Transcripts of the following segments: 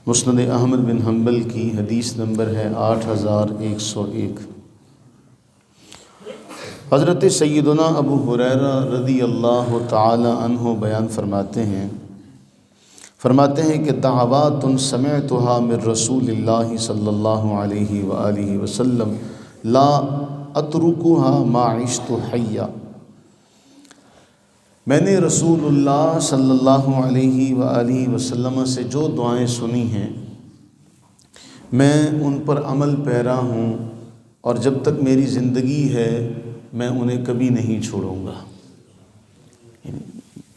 مسند احمد بن حنبل کی حدیث نمبر ہے 8101۔ حضرت سیدنا ابو ہریرہ رضی اللہ تعالی عنہ بیان فرماتے ہیں کہ دعوات سمعتها من رسول اللہ صلی اللہ علیہ وآلہ وسلم لا اترکها ما عشت حیا۔ میں نے رسول اللہ صلی اللہ علیہ وآلہ وسلم سے جو دعائیں سنی ہیں میں ان پر عمل پیرا ہوں، اور جب تک میری زندگی ہے میں انہیں کبھی نہیں چھوڑوں گا۔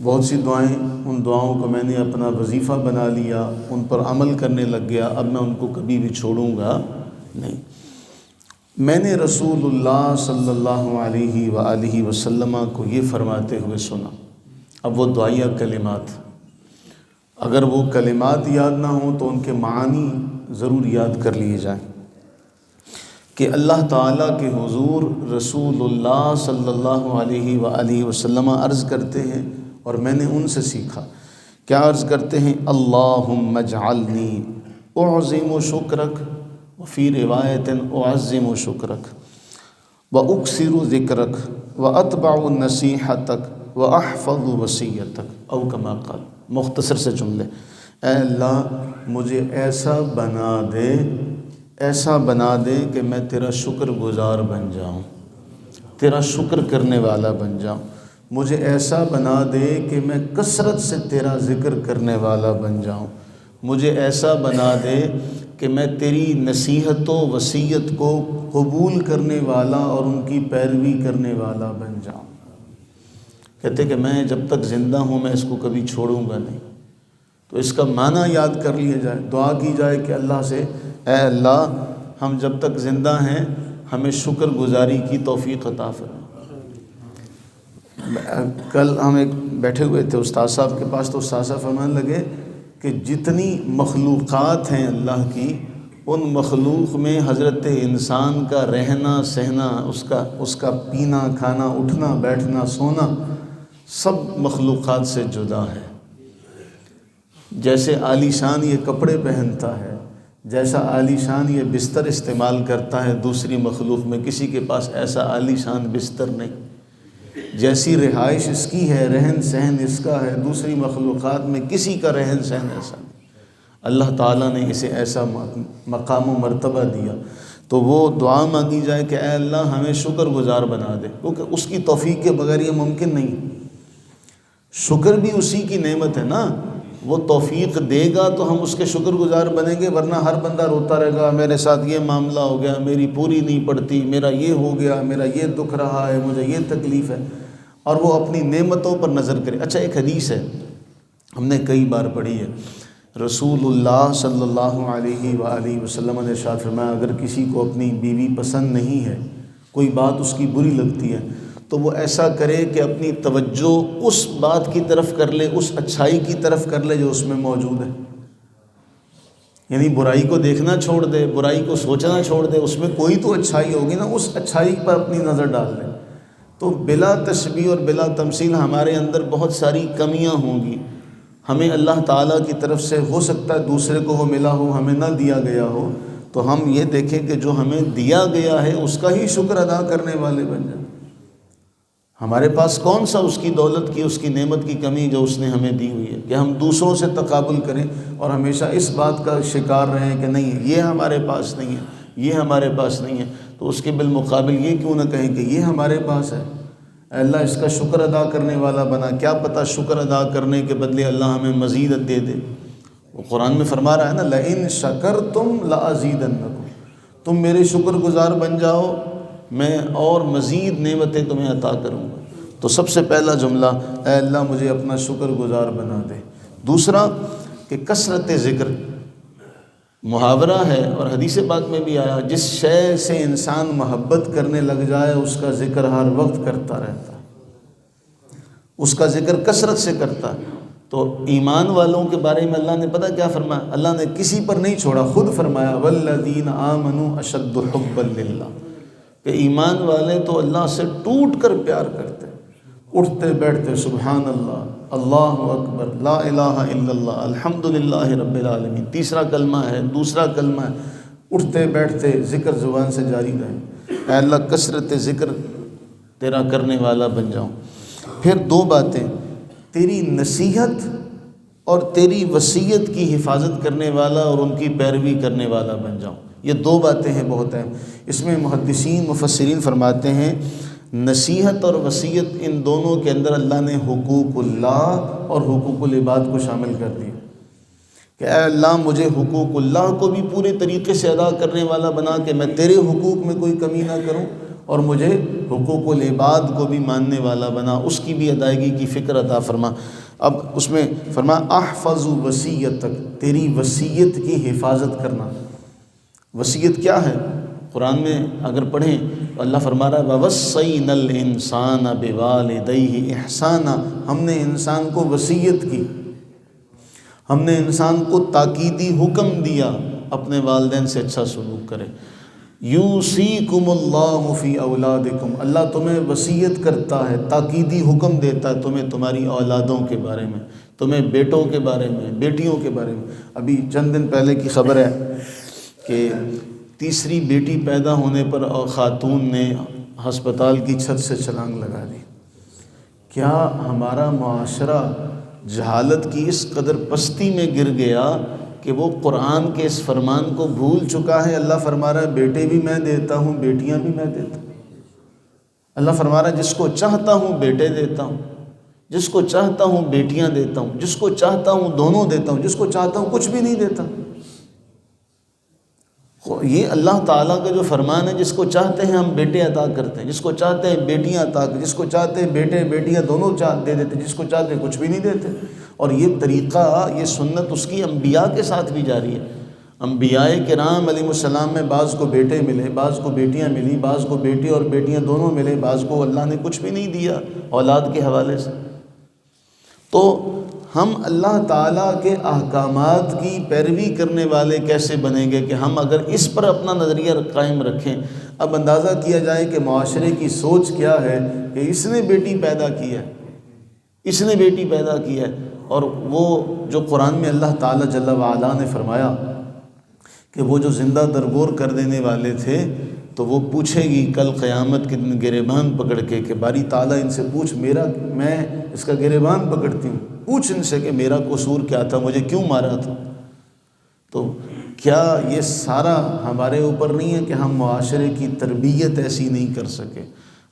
بہت سی دعائیں، ان دعاؤں کو میں نے اپنا وظیفہ بنا لیا، ان پر عمل کرنے لگ گیا، اب میں ان کو کبھی بھی چھوڑوں گا نہیں۔ میں نے رسول اللہ صلی اللہ علیہ وآلہ وسلم کو یہ فرماتے ہوئے سنا۔ اب وہ دعائیہ کلمات، اگر وہ کلمات یاد نہ ہوں تو ان کے معانی ضرور یاد کر لیے جائیں کہ اللہ تعالیٰ کے حضور رسول اللہ صلی اللہ علیہ وآلہ وسلم عرض کرتے ہیں، اور میں نے ان سے سیکھا۔ کیا عرض کرتے ہیں؟ اللہم اجعلنی اعظم شکرک، وفی روایت اعظم شکرک واکثر ذکرک واتبع نصیحتک واحفظ وصیتک، او کما قال۔ مختصر سے جملے، اے اللہ مجھے ایسا بنا دے کہ میں تیرا شکر گزار بن جاؤں، تیرا شکر کرنے والا بن جاؤں۔ مجھے ایسا بنا دے کہ میں کثرت سے تیرا ذکر کرنے والا بن جاؤں۔ مجھے ایسا بنا دے کہ میں تیری نصیحت و وصیت کو قبول کرنے والا اور ان کی پیروی کرنے والا بن جاؤں۔ کہتے کہ میں جب تک زندہ ہوں میں اس کو کبھی چھوڑوں گا نہیں۔ تو اس کا معنی یاد کر لیا جائے، دعا کی جائے کہ اللہ سے، اے اللہ ہم جب تک زندہ ہیں ہمیں شکر گزاری کی توفیق عطا فرما۔ کل ہم ایک بیٹھے ہوئے تھے استاد صاحب کے پاس، تو استاد صاحب فرمانے لگے کہ جتنی مخلوقات ہیں اللہ کی، ان مخلوق میں حضرت انسان کا رہنا سہنا، اس کا پینا کھانا اٹھنا بیٹھنا سونا سب مخلوقات سے جدا ہے۔ جیسے عالی شان یہ کپڑے پہنتا ہے، جیسا عالی شان یہ بستر استعمال کرتا ہے، دوسری مخلوق میں کسی کے پاس ایسا عالی شان بستر نہیں۔ جیسی رہائش اس کی ہے، رہن سہن اس کا ہے، دوسری مخلوقات میں کسی کا رہن سہن ایسا نہیں۔ اللہ تعالیٰ نے اسے ایسا مقام و مرتبہ دیا۔ تو وہ دعا مانگی جائے کہ اے اللہ ہمیں شکر گزار بنا دے، کیونکہ اس کی توفیق کے بغیر یہ ممکن نہیں۔ شکر بھی اسی کی نعمت ہے نا، وہ توفیق دے گا تو ہم اس کے شکر گزار بنیں گے، ورنہ ہر بندہ روتا رہے گا میرے ساتھ یہ معاملہ ہو گیا، میری پوری نہیں پڑتی، میرا یہ ہو گیا، میرا یہ دکھ رہا ہے، مجھے یہ تکلیف ہے، اور وہ اپنی نعمتوں پر نظر کرے۔ اچھا، ایک حدیث ہے ہم نے کئی بار پڑھی ہے، رسول اللہ صلی اللہ علیہ وآلہ وسلم نے ارشاد فرمایا اگر کسی کو اپنی بیوی پسند نہیں ہے، کوئی بات اس کی بری لگتی ہے، تو وہ ایسا کرے کہ اپنی توجہ اس بات کی طرف کر لے، اس اچھائی کی طرف کر لے جو اس میں موجود ہے۔ یعنی برائی کو دیکھنا چھوڑ دے، برائی کو سوچنا چھوڑ دے، اس میں کوئی تو اچھائی ہوگی نا، اس اچھائی پر اپنی نظر ڈال لے۔ تو بلا تشبیہ اور بلا تمثیل ہمارے اندر بہت ساری کمیاں ہوں گی، ہمیں اللہ تعالیٰ کی طرف سے ہو سکتا ہے دوسرے کو وہ ملا ہو، ہمیں نہ دیا گیا ہو، تو ہم یہ دیکھیں کہ جو ہمیں دیا گیا ہے اس کا ہی شکر ادا کرنے والے بن جائیں۔ ہمارے پاس کون سا اس کی دولت کی، اس کی نعمت کی کمی جو اس نے ہمیں دی ہوئی ہے کہ ہم دوسروں سے تقابل کریں اور ہمیشہ اس بات کا شکار رہیں کہ نہیں یہ ہمارے پاس نہیں ہے، یہ ہمارے پاس نہیں ہے، تو اس کے بالمقابل یہ کیوں نہ کہیں کہ یہ ہمارے پاس ہے۔ اے اللہ اس کا شکر ادا کرنے والا بنا، کیا پتہ شکر ادا کرنے کے بدلے اللہ ہمیں مزید دے دے۔ وہ قرآن میں فرما رہا ہے نا، لَإِن شَكَرْتُمْ لَأَزِيدَنَّكُمْ، تم میرے شکر گزار بن جاؤ میں اور مزید نعمتیں تمہیں عطا کروں گا۔ تو سب سے پہلا جملہ، اے اللہ مجھے اپنا شکر گزار بنا دے۔ دوسرا کہ کثرت ذکر، محاورہ ہے اور حدیث پاک میں بھی آیا، جس شے سے انسان محبت کرنے لگ جائے اس کا ذکر ہر وقت کرتا رہتا ہے، اس کا ذکر کثرت سے کرتا ہے۔ تو ایمان والوں کے بارے میں اللہ نے پتہ کیا فرمایا؟ اللہ نے کسی پر نہیں چھوڑا، خود فرمایا وَالَّذِينَ آمَنُوا أَشَدُّ حُبًّا لِلَّهِ، کہ ایمان والے تو اللہ سے ٹوٹ کر پیار کرتے، اٹھتے بیٹھتے سبحان اللہ اللہ اکبر، لا الہ الا اللہ، الحمدللہ رب العالمین، تیسرا کلمہ ہے، دوسرا کلمہ ہے، اٹھتے بیٹھتے ذکر زبان سے جاری رہے، اے اللہ کثرت ذکر تیرا کرنے والا بن جاؤں۔ پھر دو باتیں، تیری نصیحت اور تیری وصیت کی حفاظت کرنے والا اور ان کی پیروی کرنے والا بن جاؤں۔ یہ دو باتیں ہیں بہت اہم۔ اس میں محدثین مفسرین فرماتے ہیں نصیحت اور وصیت، ان دونوں کے اندر اللہ نے حقوق اللہ اور حقوق العباد کو شامل کر دیا کہ اے اللہ مجھے حقوق اللہ کو بھی پورے طریقے سے ادا کرنے والا بنا کہ میں تیرے حقوق میں کوئی کمی نہ کروں، اور مجھے حقوق العباد کو بھی ماننے والا بنا، اس کی بھی ادائیگی کی فکر عطا فرما۔ اب اس میں فرما احفظ وصیتک، تیری وصیت کی حفاظت کرنا۔ وصیت کیا ہے؟ قرآن میں اگر پڑھیں تو اللہ فرما رہا ہے وَوَصَّيْنَا الْإِنسَانَ بِوَالِدَيْهِ إِحْسَانًا، ہم نے انسان کو وصیت کی، ہم نے انسان کو تاکیدی حکم دیا اپنے والدین سے اچھا سلوک کرے۔ یوصیکم اللہ فی اولادکم، اللہ تمہیں وصیت کرتا ہے، تاکیدی حکم دیتا ہے تمہیں تمہاری اولادوں کے بارے میں، تمہیں بیٹوں کے بارے میں، بیٹیوں کے بارے میں۔ ابھی چند دن پہلے کی خبر ہے کہ تیسری بیٹی پیدا ہونے پر خاتون نے ہسپتال کی چھت سے چھلانگ لگا دی۔ کیا ہمارا معاشرہ جہالت کی اس قدر پستی میں گر گیا کہ وہ قرآن کے اس فرمان کو بھول چکا ہے؟ اللہ فرما رہا ہے بیٹے بھی میں دیتا ہوں، بیٹیاں بھی میں دیتا ہوں۔ اللہ فرما رہا ہے جس کو چاہتا ہوں بیٹے دیتا ہوں، جس کو چاہتا ہوں بیٹیاں دیتا ہوں، جس کو چاہتا ہوں دونوں دیتا ہوں، جس کو چاہتا ہوں کچھ بھی نہیں دیتا۔ یہ اللہ تعالیٰ کا جو فرمان ہے، جس کو چاہتے ہیں ہم بیٹے عطا کرتے ہیں، جس کو چاہتے ہیں بیٹیاں عطا کرتے ہیں، جس کو چاہتے ہیں بیٹے بیٹیاں دونوں دے دیتے ہیں، جس کو چاہتے ہیں کچھ بھی نہیں دیتے۔ اور یہ طریقہ، یہ سنت اس کی انبیاء کے ساتھ بھی جاری ہے۔ انبیاء کرام علیہ السلام میں بعض کو بیٹے ملے، بعض کو بیٹیاں ملی، بعض کو بیٹے اور بیٹیاں دونوں ملے، بعض کو اللہ نے کچھ بھی نہیں دیا اولاد کے حوالے سے۔ تو ہم اللہ تعالیٰ کے احکامات کی پیروی کرنے والے کیسے بنیں گے کہ ہم اگر اس پر اپنا نظریہ قائم رکھیں۔ اب اندازہ کیا جائے کہ معاشرے کی سوچ کیا ہے کہ اس نے بیٹی پیدا کی ہے، اس نے بیٹی پیدا کی ہے، اور وہ جو قرآن میں اللہ تعالیٰ جل وعلا نے فرمایا کہ وہ جو زندہ درگور کر دینے والے تھے تو وہ پوچھے گی کل قیامت کے دن گریبان پکڑ کے کہ باری تعالیٰ ان سے پوچھ، میں اس کا گریبان پکڑتی ہوں، پوچھ ان سے کہ میرا قصور کیا تھا، مجھے کیوں مارا تھا۔ تو کیا یہ سارا ہمارے اوپر نہیں ہے کہ ہم معاشرے کی تربیت ایسی نہیں کر سکے،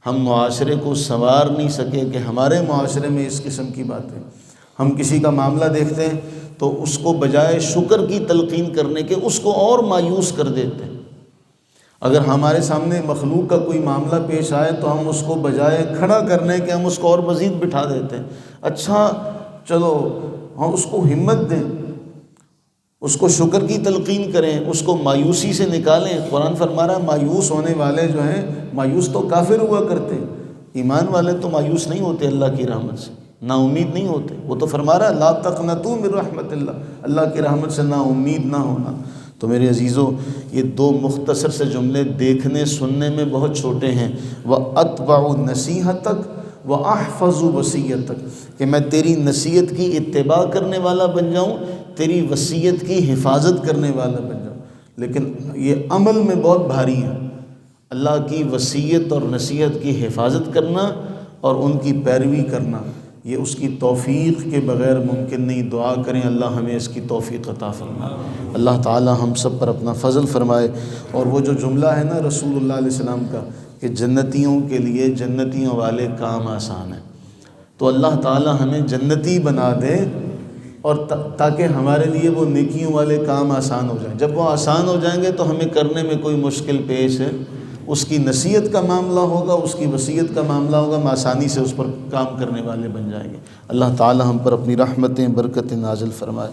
ہم معاشرے کو سنوار نہیں سکے کہ ہمارے معاشرے میں اس قسم کی باتیں، ہم کسی کا معاملہ دیکھتے ہیں تو اس کو بجائے شکر کی تلقین کرنے کے اس کو اور مایوس کر دیتے ہیں۔ اگر ہمارے سامنے مخلوق کا کوئی معاملہ پیش آئے تو ہم اس کو بجائے کھڑا کرنے کے ہم اس کو اور مزید بٹھا دیتے ہیں۔ اچھا چلو ہم اس کو ہمت دیں، اس کو شکر کی تلقین کریں، اس کو مایوسی سے نکالیں۔ قرآن فرما رہا ہے مایوس ہونے والے جو ہیں، مایوس تو کافر ہوا کرتے ہیں، ایمان والے تو مایوس نہیں ہوتے اللہ کی رحمت سے، نا امید نہیں ہوتے۔ وہ تو فرما رہا ہے لا تقنطوا من رحمت اللہ، اللہ کی رحمت سے نا امید نہ ہونا۔ تو میرے عزیزو، یہ دو مختصر سے جملے دیکھنے سننے میں بہت چھوٹے ہیں۔ وَأَتْبَعُ نَصِيحَتَكَ وَأَحْفَظُ وَصِيَّتَكَ، کہ میں تیری نصیحت کی اتباع کرنے والا بن جاؤں، تیری وصیت کی حفاظت کرنے والا بن جاؤں۔ لیکن یہ عمل میں بہت بھاری ہے، اللہ کی وصیت اور نصیحت کی حفاظت کرنا اور ان کی پیروی کرنا، یہ اس کی توفیق کے بغیر ممکن نہیں۔ دعا کریں اللہ ہمیں اس کی توفیق عطا فرمائے، اللہ تعالی ہم سب پر اپنا فضل فرمائے۔ اور وہ جو جملہ ہے نا رسول اللہ علیہ السلام کا کہ جنتیوں کے لیے جنتیوں والے کام آسان ہیں، تو اللہ تعالی ہمیں جنتی بنا دے اور تاکہ ہمارے لیے وہ نیکیوں والے کام آسان ہو جائیں۔ جب وہ آسان ہو جائیں گے تو ہمیں کرنے میں کوئی مشکل پیش ہے، اس کی نصیحت کا معاملہ ہوگا، اس کی وصیت کا معاملہ ہوگا، ہم آسانی سے اس پر کام کرنے والے بن جائیں گے۔ اللہ تعالی ہم پر اپنی رحمتیں برکتیں نازل فرمائے۔